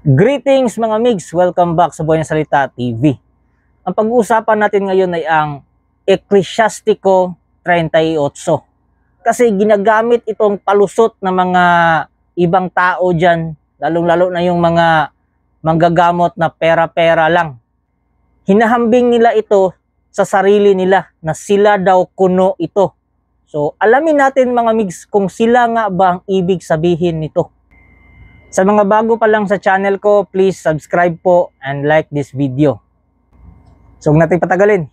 Greetings mga migs! Welcome back sa Buhay ng Salita TV. Ang pag-uusapan natin ngayon ay ang Ecclesiastico 38. Kasi ginagamit itong palusot ng mga ibang tao dyan, lalong-lalo na yung mga manggagamot na pera-pera lang. Hinahambing nila ito sa sarili nila na sila daw kuno ito. So alamin natin mga migs kung sila nga ba ang ibig sabihin nito. Sa mga bago pa lang sa channel ko, please subscribe po and like this video. So huwag natin patagalin,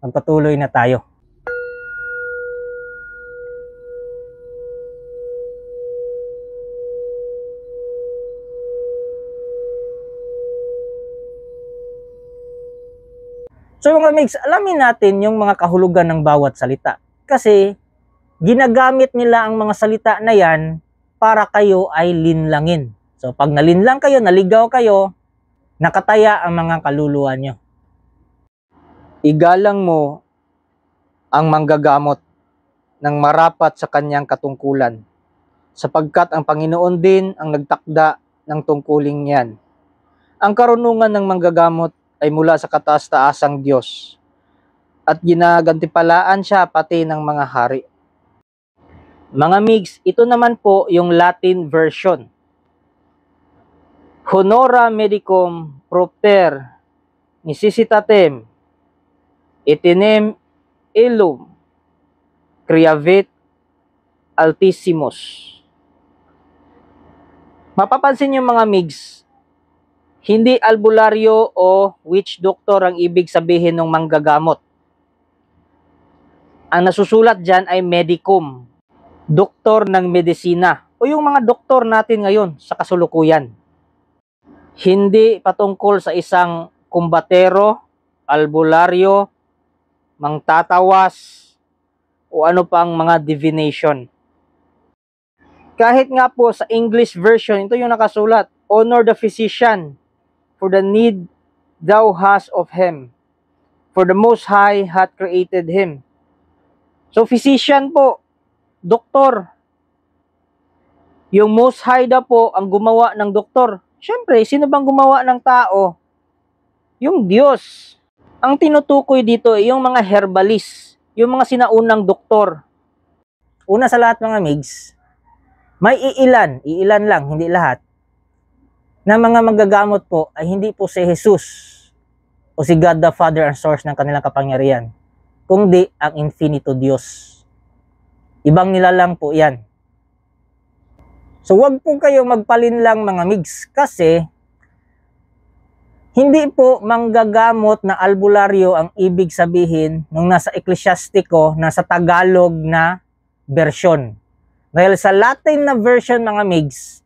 magpatuloy na tayo. So mga migs, alamin natin yung mga kahulugan ng bawat salita. Kasi ginagamit nila ang mga salita na yan para kayo ay linlangin. So pag nalinlang kayo, naligaw kayo, nakataya ang mga kaluluwa nyo. Igalang mo ang manggagamot ng marapat sa kanyang katungkulan, sapagkat ang Panginoon din ang nagtakda ng tungkuling yan. Ang karunungan ng manggagamot ay mula sa kataas-taasang Diyos, at ginagantipalaan siya pati ng mga hari. Mga migs, ito naman po yung Latin version. Honora medicum propter necessitatem etinem illum creavit altissimus. Mapapansin niyo mga migs, hindi albularyo o witch doctor ang ibig sabihin ng manggagamot. Ang nasusulat dyan ay medicum, doktor ng medisina, o yung mga doktor natin ngayon sa kasulukuyan. Hindi patungkol sa isang kumbatero, albularyo, mangtatawas, o ano pang mga divination. Kahit nga po sa English version, ito yung nakasulat, honor the physician for the need thou hast of him, for the Most High hath created him. So physician po, doktor. Yung Most High daw po ang gumawa ng doktor. Siyempre, sino bang gumawa ng tao? Yung Diyos. Ang tinutukoy dito ay yung mga herbalist, yung mga sinaunang doktor. Una sa lahat mga migs, may iilan lang, hindi lahat, na mga manggagamot po ay hindi po si Jesus o si God the Father ang source ng kanilang kapangyarihan, kundi ang infinito Diyos. Ibang nilalang po yan. So wag po kayo magpalinlang mga migs, kasi hindi po manggagamot na albularyo ang ibig sabihin nung nasa Ecclesiastico, nasa Tagalog na version. Dahil sa Latin na version mga migs,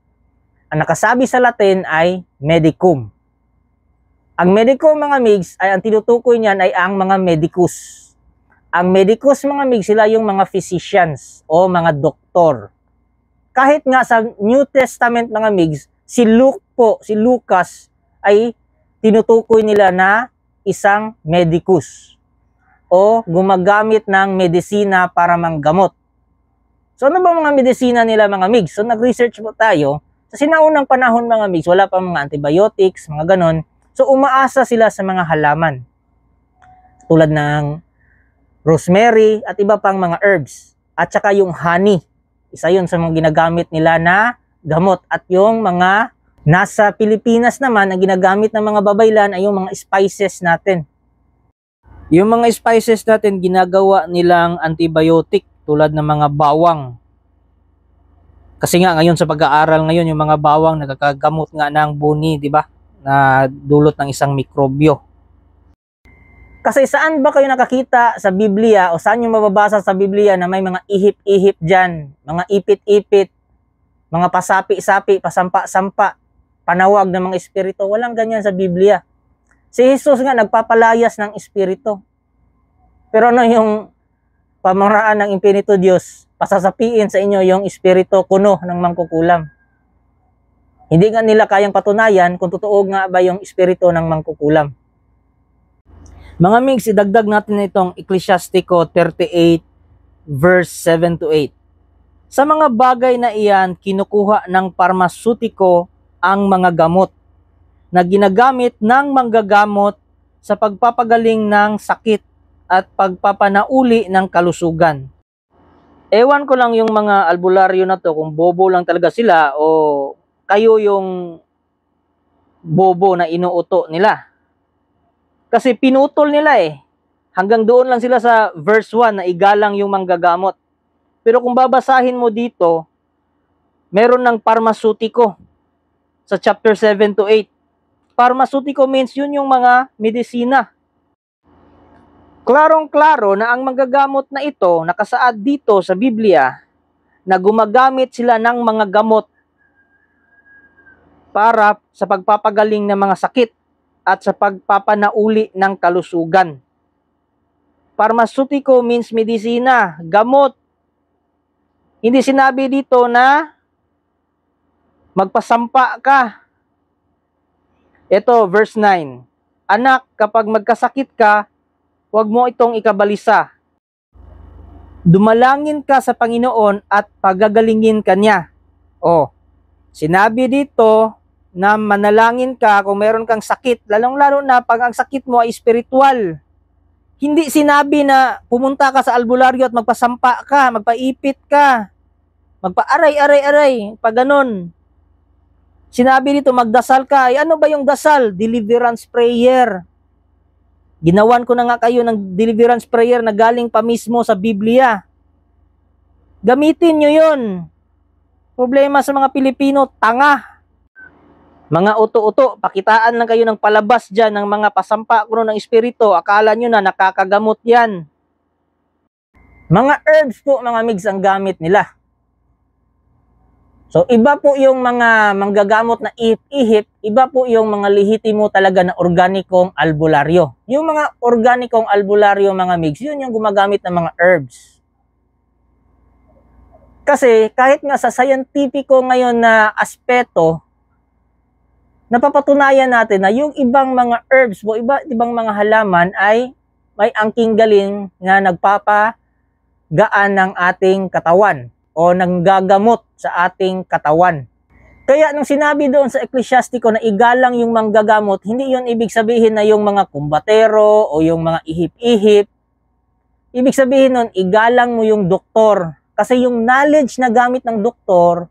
ang nakasabi sa Latin ay medicum. Ang medicum mga migs ay ang tinutukoy niyan ay ang mga medicus. Ang medicus mga migs, sila yung mga physicians o mga doktor. Kahit nga sa New Testament mga migs, si Luke po, si Lucas ay tinutukoy nila na isang medicus o gumagamit ng medisina para manggamot. So ano ba mga medisina nila mga migs? So nag-research po tayo. Sa sinaunang panahon mga migs, wala pa mga antibiotics, mga ganon. So umaasa sila sa mga halaman. Tulad ng rosemary at iba pang mga herbs. At saka yung honey. Isa yun sa mga ginagamit nila na gamot. At yung mga nasa Pilipinas naman, ang ginagamit ng mga babaylan ay yung mga spices natin. Yung mga spices natin, ginagawa nilang antibiotic tulad ng mga bawang. Kasi nga ngayon sa pag-aaral ngayon, yung mga bawang nagkakagamot nga ng buni, di ba? Na dulot ng isang mikrobyo. Kasi saan ba kayo nakakita sa Biblia o saan yung mababasa sa Biblia na may mga ihip-ihip dyan, mga ipit-ipit, mga pasapi-sapi, pasampa-sampa, panawag ng mga espiritu? Walang ganyan sa Biblia. Si Jesus nga nagpapalayas ng espiritu. Pero ano yung pamaraan ng infinito Diyos? Pasasapiin sa inyo yung espiritu kuno ng mangkukulam. Hindi nga nila kayang patunayan kung totoo nga ba yung espiritu ng mangkukulam. Mga migs, idagdag natin itong Ecclesiastico 38 verse 7 to 8. Sa mga bagay na iyan, kinukuha ng parmasutiko ang mga gamot na ginagamit ng manggagamot sa pagpapagaling ng sakit at pagpapanauli ng kalusugan. Ewan ko lang yung mga albularyo na to kung bobo lang talaga sila o kayo yung bobo na inuuto nila. Kasi pinutol nila eh. Hanggang doon lang sila sa verse 1 na igalang yung manggagamot. Pero kung babasahin mo dito, meron ng parmasutiko sa chapter 7 to 8. Parmasutiko means yun yung mga medisina. Klarong-klaro na ang manggagamot na ito nakasaad dito sa Biblia na gumagamit sila ng mga gamot para sa pagpapagaling ng mga sakit at sa pagpapanauli ng kalusugan. Parmasutiko means medisina, gamot. Hindi sinabi dito na magpasampa ka. Ito, verse 9. Anak, kapag magkasakit ka, huwag mo itong ikabalisa. Dumalangin ka sa Panginoon at pagagalingin ka niya. O, sinabi dito na manalangin ka kung meron kang sakit, lalong-lalo na pag ang sakit mo ay spiritual. Hindi sinabi na pumunta ka sa albularyo at magpasampa ka, magpaipit ka, magpa-aray, pag ganon. Sinabi dito magdasal ka. Ay, ano ba yung dasal? Deliverance prayer. Ginawan ko na nga kayo ng deliverance prayer na galing pa mismo sa Biblia. Gamitin nyo yun. Problema sa mga Pilipino, tanga. Mga uto-uto, pakitaan lang kayo ng palabas dyan ng mga pasampa kuno ng espiritu. Akala nyo na nakakagamot yan. Mga herbs po, mga migs, ang gamit nila. So, iba po yung mga manggagamot na ihip-ihip, iba po yung mga lehitimo talaga na organikong albularyo. Yung mga organikong albularyo, mga migs, yun yung gumagamit ng mga herbs. Kasi kahit nga sa scientifico ngayon na aspeto, napapatunayan natin na yung ibang mga herbs o ibang mga halaman ay may angking galing na nagpapagaan ng ating katawan o nanggagamot sa ating katawan. Kaya nung sinabi doon sa Ecclesiastico na igalang yung manggagamot, hindi yun ibig sabihin na yung mga kumbatero o yung mga ihip-ihip. Ibig sabihin nun, igalang mo yung doktor. Kasi yung knowledge na gamit ng doktor,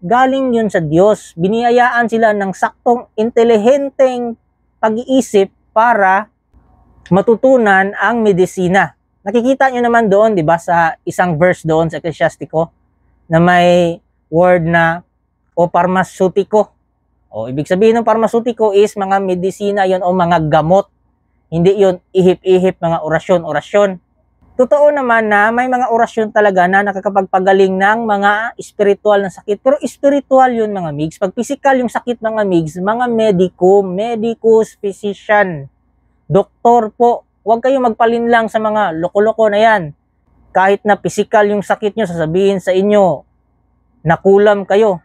galing yun sa Diyos. Biniyayaan sila ng saktong, intelihenteng pag-iisip para matutunan ang medisina. Nakikita nyo naman doon, di ba, sa isang verse doon sa Ecclesiastico, na may word na o parmasutiko. O ibig sabihin ng parmasutiko is mga medisina yon o mga gamot. Hindi yon ihip-ihip, mga orasyon. Totoo naman na may mga orasyon talaga na nakakapagpagaling ng mga spiritual na sakit. Pero spiritual yun, mga migs. Pag physical yung sakit, mga migs, mga medicus, physician, doktor po. Huwag kayong magpalinlang sa mga loko-loko na yan. Kahit na physical yung sakit nyo, sasabihin sa inyo, nakulam kayo.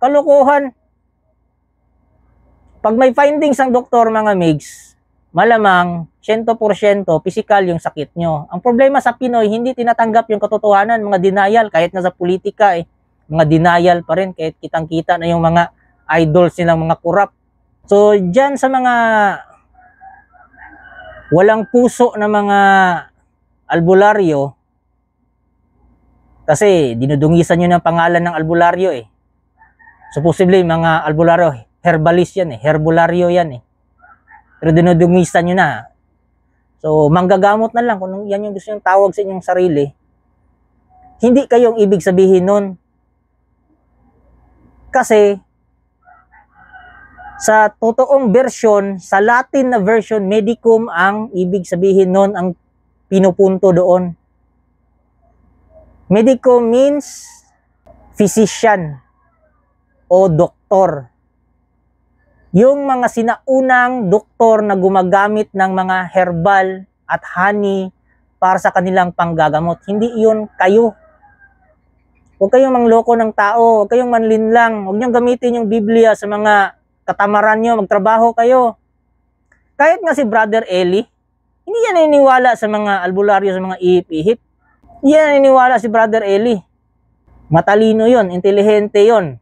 Kalokohan. Pag may findings ang doktor, mga migs, malamang 100% physical yung sakit nyo. Ang problema sa Pinoy, hindi tinatanggap yung katotohanan, mga denial, kahit na sa politika, mga denial pa rin, kahit kitang-kita na yung mga idols nilang mga corrupt. So, dyan sa mga walang puso na mga albularyo, kasi dinudungisan nyo ng pangalan ng albularyo eh. Supposedly, mga albularyo, herbalist yan eh, herbularyo yan eh. Pero dinudungisan nyo na. So, manggagamot na lang kung yan yung gusto yung tawag sa inyong sarili. Hindi kayong ibig sabihin nun. Kasi, sa totoong version, sa Latin na version, medicum ang ibig sabihin nun, ang pinupunto doon. Medico means physician o doktor. Yung mga sinaunang doktor na gumagamit ng mga herbal at honey para sa kanilang panggagamot. Hindi yun kayo. Huwag kayong mangloko ng tao. Huwag kayong manlinlang. Huwag niyong gamitin yung Biblia sa mga katamaran nyo. Magtrabaho kayo. Kahit nga si Brother Eli, hindi yan naniniwala sa mga albularyo, sa mga ihip-ihip. Hindi yan naniniwala si Brother Eli. Matalino yon, intelihente yon.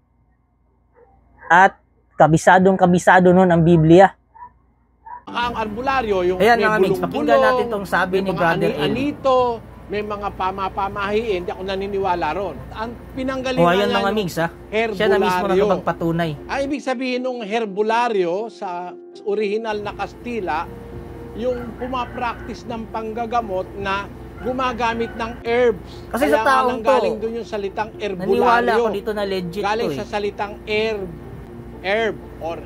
At kabisado nun ang Biblia. Ang albularyo, yung Ayan may mga Migs, pakinggan natin tong sabi ni Brother Eli. Anito, may mga pamapamahiin, hindi ako naniniwala ron. Ang pinanggalingan Ayan mga Migs, siya na mismo nakapagpatunay. Ang ibig sabihin ng herbularyo sa original na Kastila, yung pumapractice ng panggagamot na gumagamit ng herbs. Kasi kaya sa taong to, galing doon yung salitang herbularyo. Naniwala ako dito na legit galing to sa salitang herb or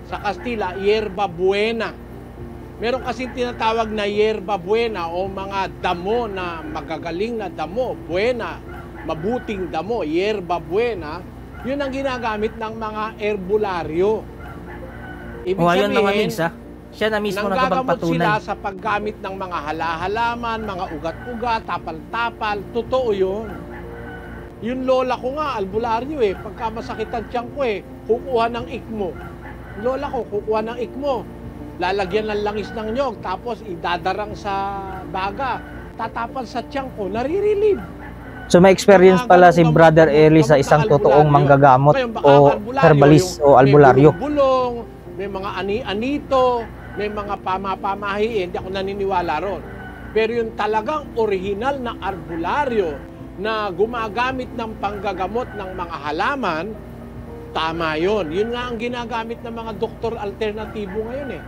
sa Kastila, yerba buena. Meron kasing tinatawag na yerba buena o mga damo na magagaling na damo, buena, mabuting damo, yerba buena. Yun ang ginagamit ng mga herbularyo. Ibig sabihin, mga Migs, siya na mismo nanggagamot sila nakapagpatunay. sa paggamit ng mga halaman, mga ugat-ugat, tapal-tapal. Totoo yun. Yung lola ko nga, albularyo pagka masakit ang tiyan ko kukuha ng ikmo. Lola ko, kukuha ng ikmo. Lalagyan ng langis ng nyog, tapos idadarang sa baga. Tatapal sa tiyan ko, nare-relieve. So may experience pala si Brother Eli sa isang totoong manggagamot o herbalist o albularyo. May bulong, may mga ani-anito, may mga pamapamahiin, hindi ako naniniwala ron. Pero yung talagang original na albularyo na gumagamit ng panggagamot ng mga halaman, tama yun. Yun nga ang ginagamit ng mga doktor alternatibo ngayon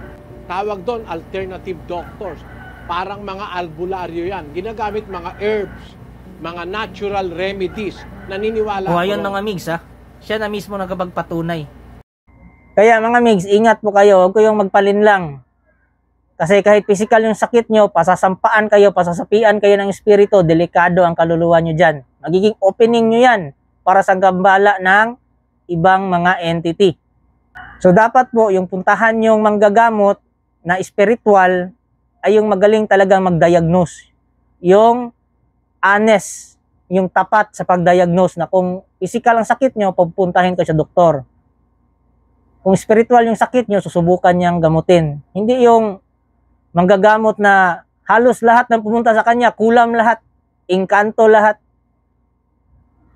Tawag doon, alternative doctors. Parang mga albularyo yan. Ginagamit mga herbs, mga natural remedies. Naniniwala ko. Ayan mga Migs, siya na mismo nakapagpatunay. Kaya mga Migs, ingat po kayo. Huwag kayong magpalinlang. Kasi kahit physical yung sakit nyo, pasasampaan kayo, pasasapian kayo ng espiritu, delikado ang kaluluwa nyo dyan. Magiging opening nyo yan para sa gambala ng ibang mga entity. So dapat po yung puntahan yung manggagamot na spiritual ay yung magaling talagang mag-diagnose. Yung honest, yung tapat sa pag-diagnose na kung physical ang sakit nyo, pupuntahin ko sa doktor. Kung spiritual yung sakit nyo, susubukan niyang gamutin. Hindi yung manggagamot na halos lahat ng pumunta sa kanya, kulam lahat, engkanto lahat.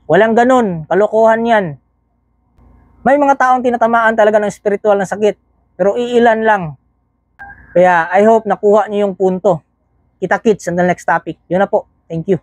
Walang ganun, kalokohan yan. May mga taong tinatamaan talaga ng spiritual na sakit, pero iilan lang. Kaya I hope nakuha niyo yung punto. Kita-kits on the next topic. Yun na po. Thank you.